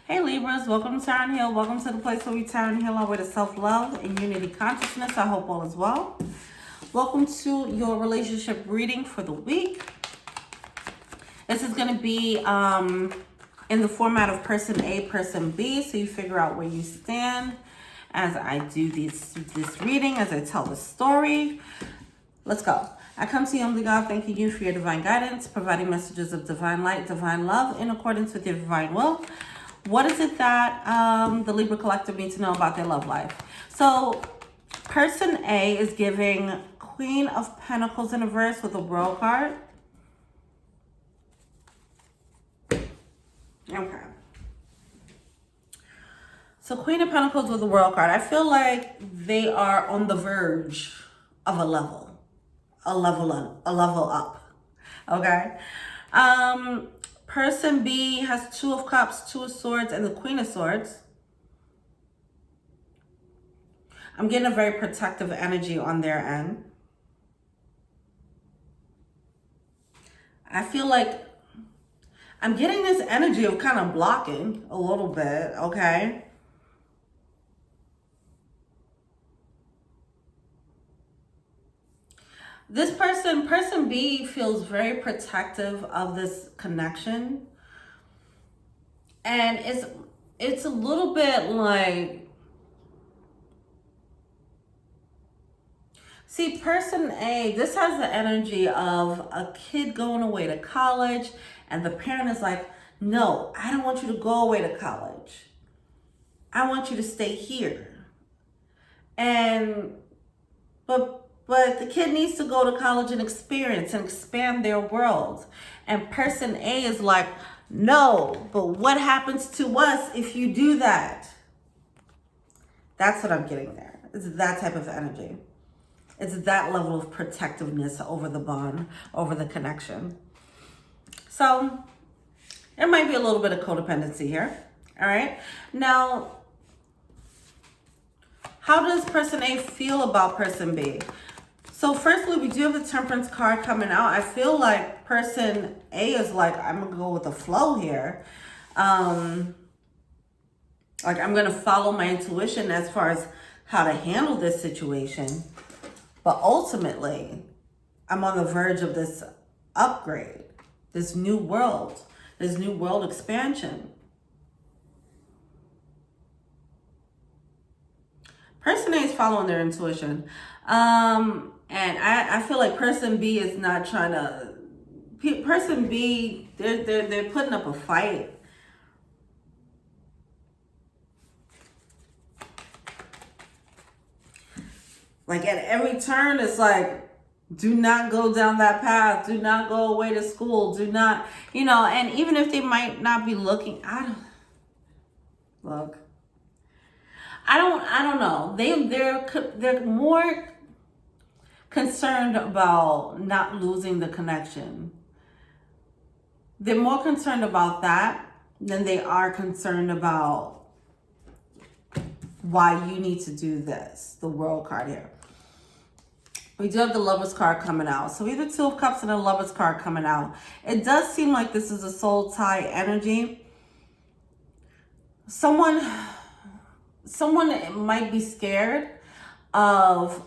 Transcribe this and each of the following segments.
Hey Libras, welcome to Tarot and Heal. Welcome to the place where we tarot and heal our way to self-love and unity consciousness. I hope all is well. Welcome to your relationship reading for the week. This is going to be in the format of person A, person B, so you figure out where you stand as I do this reading, as I tell the story. Let's go. I come to you, humbly God, thanking you for your divine guidance, providing messages of divine light, divine love, in accordance with your divine will. What is it that the Libra collective needs to know about their love life? So, person A is giving Queen of Pentacles in reverse with a World card. Okay. So, Queen of Pentacles with a World card. I feel like they are on the verge of a level up. Okay. Person B has Two of Cups, Two of Swords, and the Queen of Swords. I'm getting a very protective energy on their end. I feel like I'm getting this energy of kind of blocking a little bit, okay? This person B feels very protective of this connection. And it's a little bit like, see, person A, this has the energy of a kid going away to college and the parent is like, no, I don't want you to go away to college. I want you to stay here. But the kid needs to go to college and experience and expand their world. And person A is like, no, but what happens to us if you do that? That's what I'm getting there. It's that type of energy. It's that level of protectiveness over the bond, over the connection. So there might be a little bit of codependency here. All right. Now, how does person A feel about person B? So firstly, we do have the Temperance card coming out. I feel like person A is like, I'm going to go with the flow here. Like I'm going to follow my intuition as far as how to handle this situation. But ultimately, I'm on the verge of this upgrade, this new world expansion. Person A is following their intuition. And I feel like person B is not trying to, person B, they're putting up a fight. Like at every turn, it's like, do not go down that path. Do not go away to school. Do not, and even if they might not be looking, I don't know. They're more concerned about not losing the connection. They're more concerned about that than they are concerned about why you need to do this. The World card here. We do have the Lovers card coming out. So we have the Two of Cups and the Lovers card coming out. It does seem like this is a soul tie energy. Someone might be scared of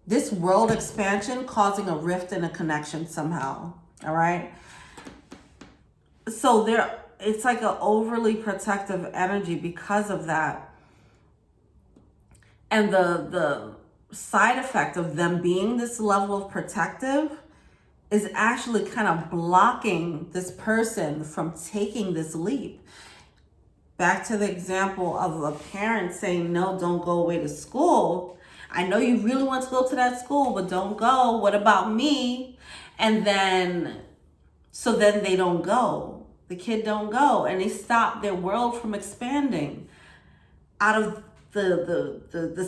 this world expansion causing a rift in a connection somehow. All right. So it's like an overly protective energy because of that. And the side effect of them being this level of protective is actually kind of blocking this person from taking this leap. Back to the example of a parent saying, no, don't go away to school. I know you really want to go to that school, but don't go. What about me? And then they don't go. The kid don't go. And they stop their world from expanding out of the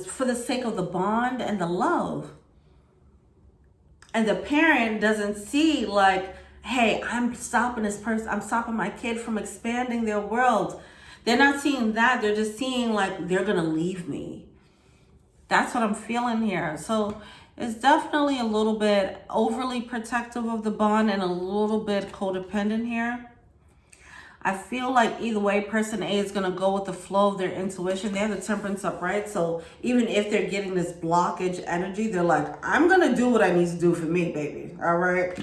for the sake of the bond and the love. And the parent doesn't see like, hey, I'm stopping this person. I'm stopping my kid from expanding their world. They're not seeing that. They're just seeing like they're going to leave me. That's what I'm feeling here. So it's definitely a little bit overly protective of the bond and a little bit codependent here. I feel like either way, person A is going to go with the flow of their intuition. They have the temperance upright. So even if they're getting this blockage energy, they're like, I'm going to do what I need to do for me, baby. All right.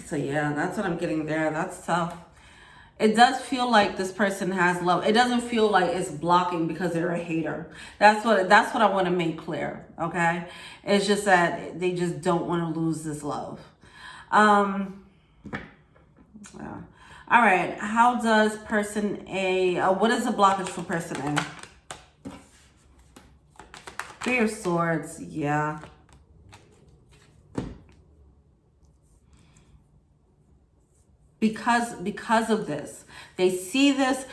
So yeah, that's what I'm getting there. That's tough. It does feel like this person has love. It doesn't feel like it's blocking because they're a hater. That's what I want to make clear. Okay. It's just that they just don't want to lose this love. Yeah. All right. How does person A, what is the blockage for person A? Three of Swords. Yeah. Because of this, they see this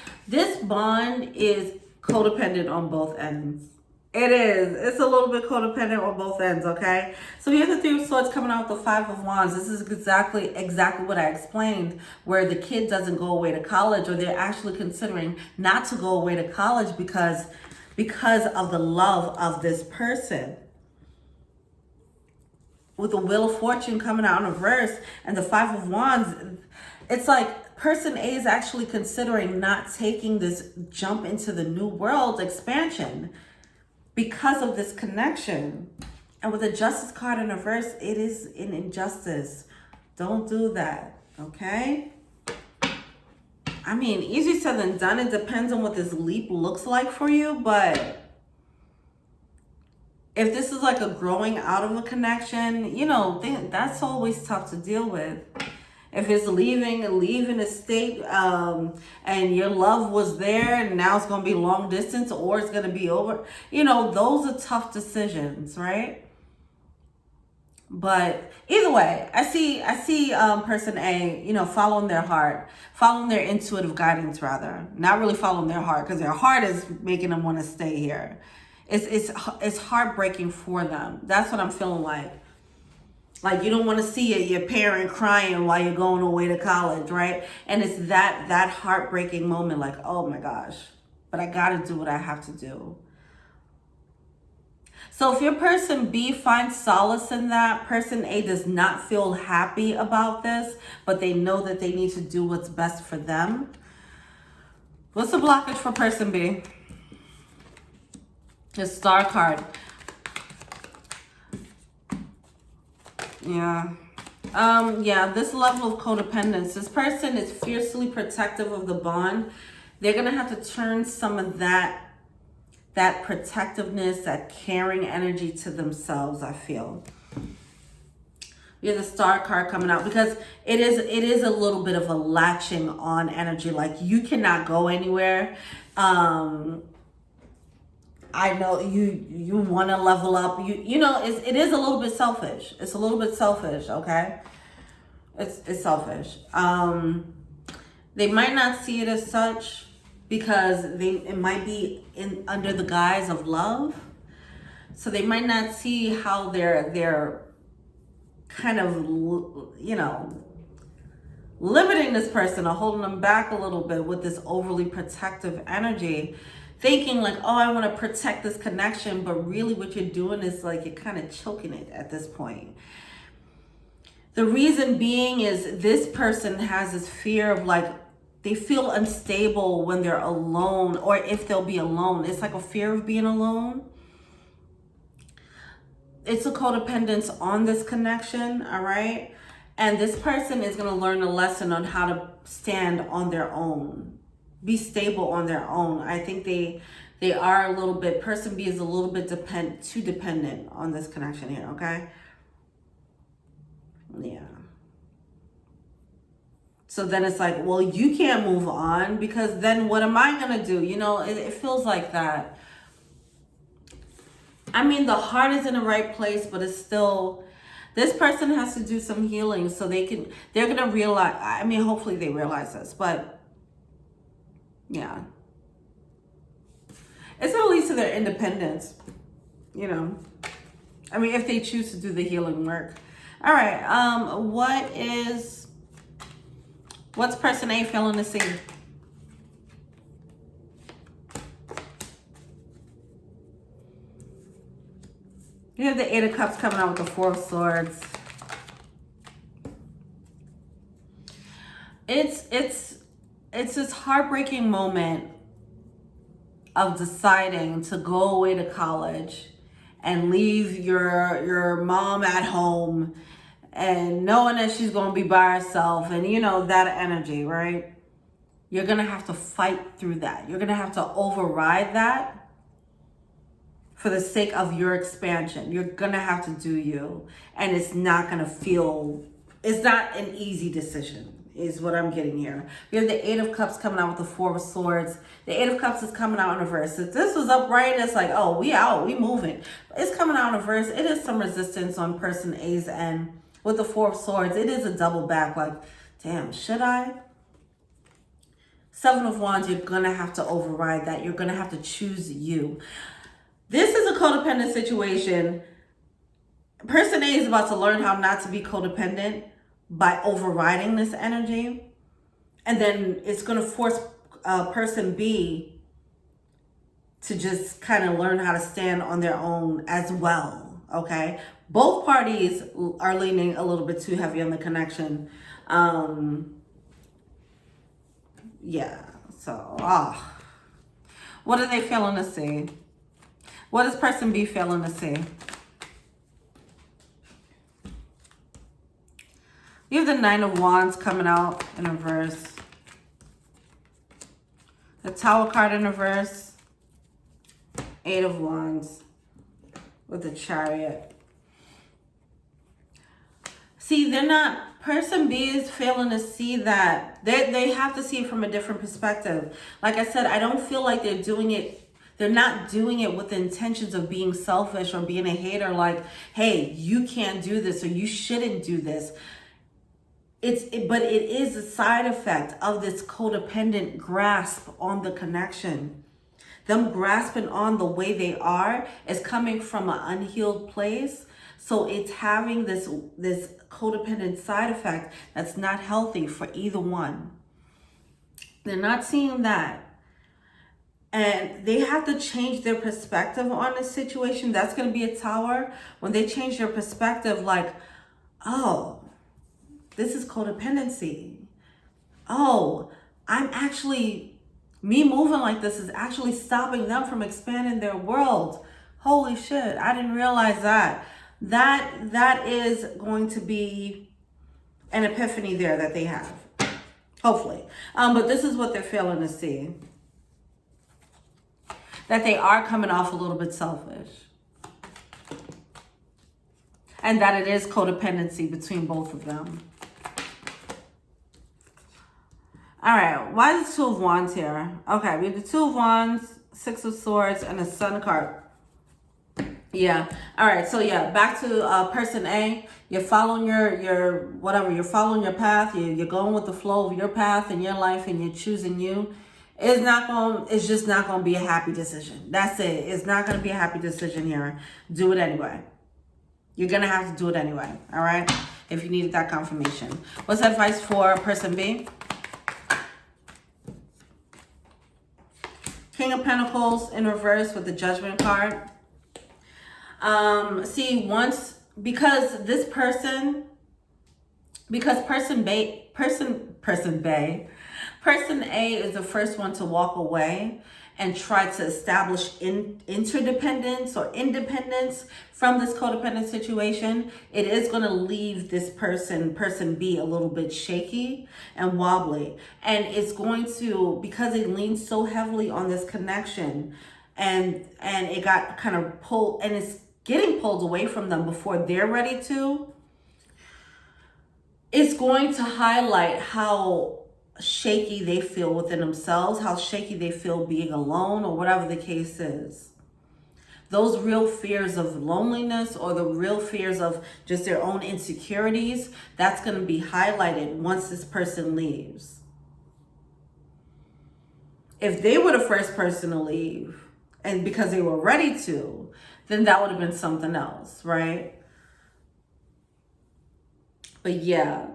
bond is codependent on both ends. It is. It's a little bit codependent on both ends, okay? So we have the Three of Swords coming out with the Five of Wands. This is exactly what I explained, where the kid doesn't go away to college, or they're actually considering not to go away to college because of the love of this person. With the Wheel of Fortune coming out in reverse and the Five of Wands, it's like person A is actually considering not taking this jump into the new world expansion because of this connection. And with the Justice card in reverse, it is an injustice. Don't do that, okay? I mean, easier said than done. It depends on what this leap looks like for you, but if this is like a growing out of a connection, you know, that's always tough to deal with. If it's leaving a state, and your love was there and now it's going to be long distance, or it's going to be over, you know, those are tough decisions, right? But either way, I see person A, you know, following their heart, following their intuitive guidance, rather, not really following their heart, because their heart is making them want to stay here. It's heartbreaking for them. That's what I'm feeling like. Like, you don't want to see your parent crying while you're going away to college, right? And it's that heartbreaking moment, like, oh my gosh, but I got to do what I have to do. So if your person B finds solace in that, person A does not feel happy about this, but they know that they need to do what's best for them. What's the blockage for person B? The Star card. Yeah. Yeah, this level of codependence. This person is fiercely protective of the bond. They're going to have to turn some of that protectiveness, that caring energy to themselves, I feel. We have the Star card coming out because it is a little bit of a latching on energy. Like, you cannot go anywhere. I know you want to level up. You know, it is a little bit selfish. It's a little bit selfish, okay? It's selfish. They might not see it as such because it might be under the guise of love. So they might not see how they're kind of, you know, limiting this person or holding them back a little bit with this overly protective energy, thinking like, oh, I want to protect this connection, but really what you're doing is like you're kind of choking it at this point. The reason being is this person has this fear of, like, they feel unstable when they're alone, or if they'll be alone. It's like a fear of being alone. It's a codependence on this connection, all right? And this person is going to learn a lesson on how to stand on their own, be stable on their own. I think they are a little bit, person B is a little bit too dependent on this connection here, okay? Yeah. So then it's like, well, you can't move on because then what am I going to do? You know, it feels like that. I mean, the heart is in the right place, but it's still, this person has to do some healing so they're going to realize, I mean, hopefully they realize this, but yeah. It's going to lead to their independence, you know. I mean, if they choose to do the healing work. All right. What's person A feeling to see? You have the Eight of Cups coming out with the Four of Swords. it's this heartbreaking moment of deciding to go away to college and leave your mom at home and knowing that she's going to be by herself, and you know, that energy, right? You're going to have to fight through that. You're going to have to override that for the sake of your expansion. You're going to have to do you. And it's not going to feel, it's not an easy decision, is what I'm getting here. We have the Eight of Cups coming out with the Four of Swords. The Eight of Cups is coming out in reverse. If this was upright, it's like, oh, we out, we moving. It's coming out in reverse. It is some resistance on person A's end. With the Four of Swords, it is a double back, like, damn, should I? Seven of Wands, you're going to have to override that. You're going to have to choose you. This is a codependent situation. Person A is about to learn how not to be codependent by overriding this energy. And then it's going to force person B to just kind of learn how to stand on their own as well. Okay? Both parties are leaning a little bit too heavy on the connection. Yeah, so, what are they failing to see? What is person B failing to see? You have the Nine of Wands coming out in reverse. The Tower card in reverse. Eight of Wands with the Chariot. See, they're not, person B is failing to see that. They have to see it from a different perspective. Like I said, I don't feel like they're doing it. They're not doing it with the intentions of being selfish or being a hater. Like, hey, you can't do this or you shouldn't do this. But it is a side effect of this codependent grasp on the connection. Them grasping on the way they are is coming from an unhealed place. So it's having this codependent side effect that's not healthy for either one. They're not seeing that. And they have to change their perspective on the situation. That's going to be a Tower. When they change their perspective, like, oh, this is codependency. Oh, me moving like this is actually stopping them from expanding their world. Holy shit, I didn't realize that. That is going to be an epiphany there that they have. Hopefully. But this is what they're failing to see. That they are coming off a little bit selfish. And that it is codependency between both of them. All right, why is the Two of Wands here? Okay, we have the Two of Wands, Six of Swords, and the Sun card. Yeah, all right, so yeah, back to person A. You're following your whatever, you're following your path. You're going with the flow of your path in your life, and you're choosing you. It's just not going to be a happy decision. That's it. It's not going to be a happy decision here. Do it anyway. You're going to have to do it anyway, all right? If you needed that confirmation. What's advice for person B? King of Pentacles in reverse with the Judgment card. See, because person A is the first one to walk away and try to establish interdependence or independence from this codependent situation. It is going to leave this person B, a little bit shaky and wobbly. And it's going to, because it leans so heavily on this connection and it got kind of pulled, and it's getting pulled away from them before they're ready to, it's going to highlight how shaky they feel within themselves, how shaky they feel being alone, or whatever the case is. Those real fears of loneliness or the real fears of just their own insecurities, that's going to be highlighted once this person leaves. If they were the first person to leave, and because they were ready to, then that would have been something else, right? But yeah,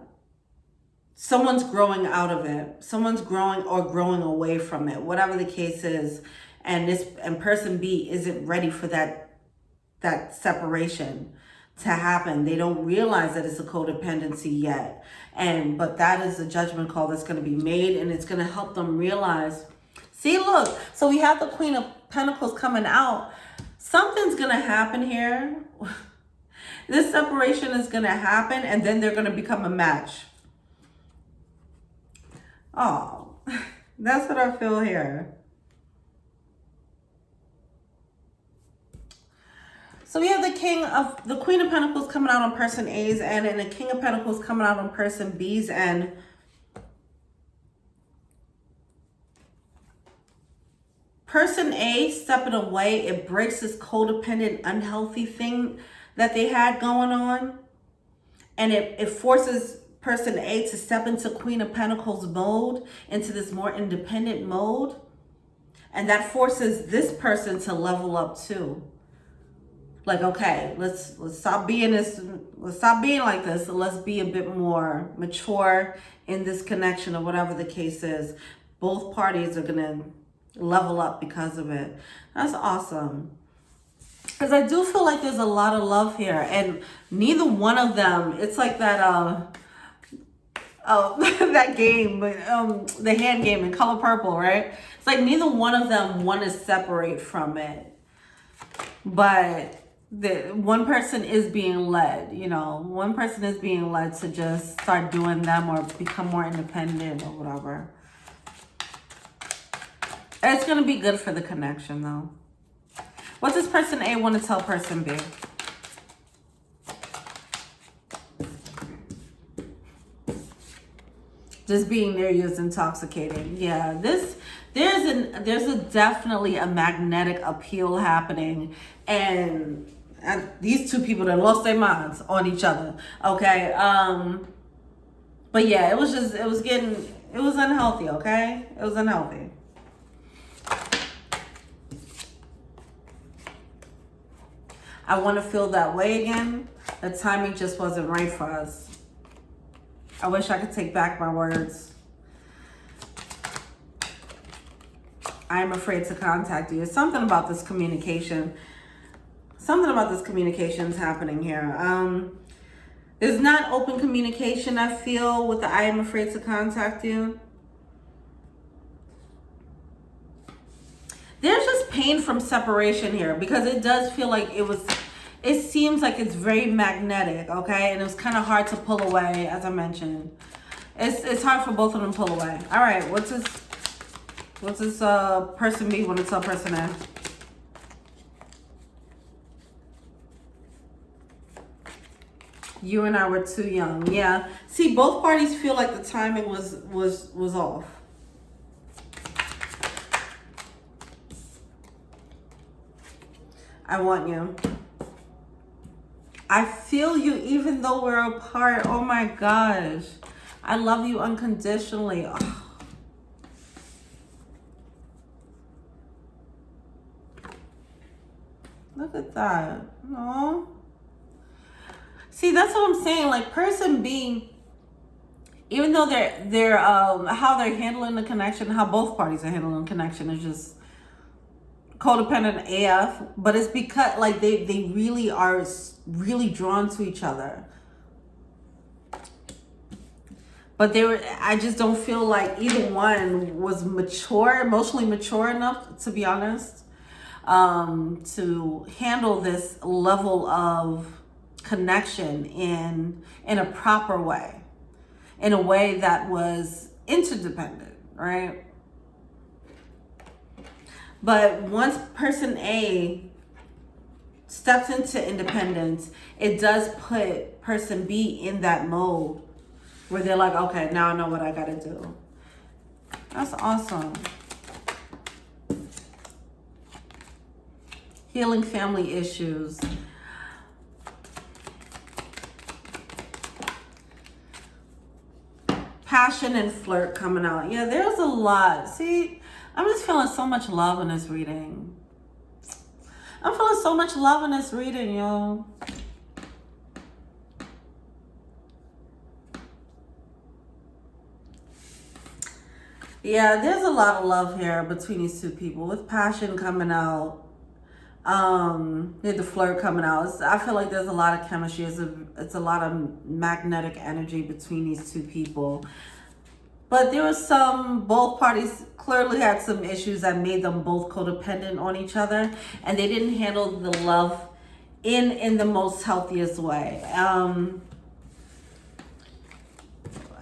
someone's growing out of it. Someone's growing or growing away from it, whatever the case is. And person B isn't ready for that separation. to happen. They don't realize that it's a codependency yet. But that is the judgment call that's going to be made, and it's going to help them realize. See, look, so we have the Queen of Pentacles coming out. Something's going to happen here. This separation is going to happen, and then they're going to become a match. Oh, that's what I feel here. So we have the Queen of Pentacles coming out on person A's end, and the King of Pentacles coming out on person B's end. Person A stepping away, it breaks this codependent, unhealthy thing that they had going on. And it forces person A to step into Queen of Pentacles mode, into this more independent mode. And that forces this person to level up too. Like, okay, let's stop being like this. Let's be a bit more mature in this connection, or whatever the case is. Both parties are gonna level up because of it. That's awesome. Because I do feel like there's a lot of love here, and neither one of them, it's like that that game, the hand game in Color Purple, right? It's like neither one of them want to separate from it, but the one person is being led, one person is being led to just start doing them or become more independent or whatever. It's going to be good for the connection, though. What does person A want to tell person B? Just being near you is intoxicating. Yeah, there's definitely a magnetic appeal happening, and these two people that lost their minds on each other. Okay, but yeah, it was unhealthy. Okay, it was unhealthy. I want to feel that way again. The timing just wasn't right for us. I wish I could take back my words. I'm afraid to contact you. It's something about this communication. Something about this communication is happening here. There's not open communication, I feel, with the I am afraid to contact you. There's just pain from separation here, because it does feel like it seems like it's very magnetic, okay? And it was kind of hard to pull away, as I mentioned. It's hard for both of them to pull away. All right, what's this person B want to tell person A? You and I were too young. Yeah. See, both parties feel like the timing was off. I want you. I feel you even though we're apart. Oh my gosh. I love you unconditionally. Oh. Look at that. Aww. See, that's what I'm saying. Like, person B, even though they're how they're handling the connection, how both parties are handling the connection is just codependent AF, but it's because like they really are really drawn to each other. But I just don't feel like either one was emotionally mature enough, to be honest, to handle this level of connection in a proper way, in a way that was interdependent, right? But once person A steps into independence, it does put person B in that mode where they're like, okay, now I know what I gotta do. That's awesome. Healing family issues. Passion and flirt coming out. Yeah, there's a lot. See, I'm just feeling so much love in this reading. I'm feeling so much love in this reading, y'all. Yeah, there's a lot of love here between these two people with passion coming out. With the flirt coming out. I feel like there's a lot of chemistry. It's a lot of magnetic energy between these two people. But there was both parties clearly had some issues that made them both codependent on each other. And they didn't handle the love in the most healthiest way.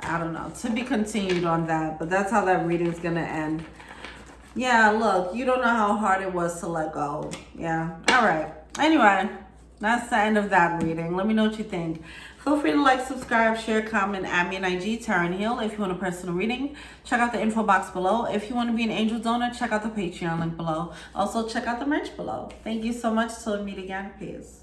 I don't know. To be continued on that. But that's how that reading's going to end. Yeah, look, you don't know how hard it was to let go. Yeah. All right. Anyway, that's the end of that reading. Let me know what you think. Feel free to like, subscribe, share, comment, add me on IG, Tarot and Heal. If you want a personal reading, check out the info box below. If you want to be an angel donor, check out the Patreon link below. Also, check out the merch below. Thank you so much. Till we meet again. Peace.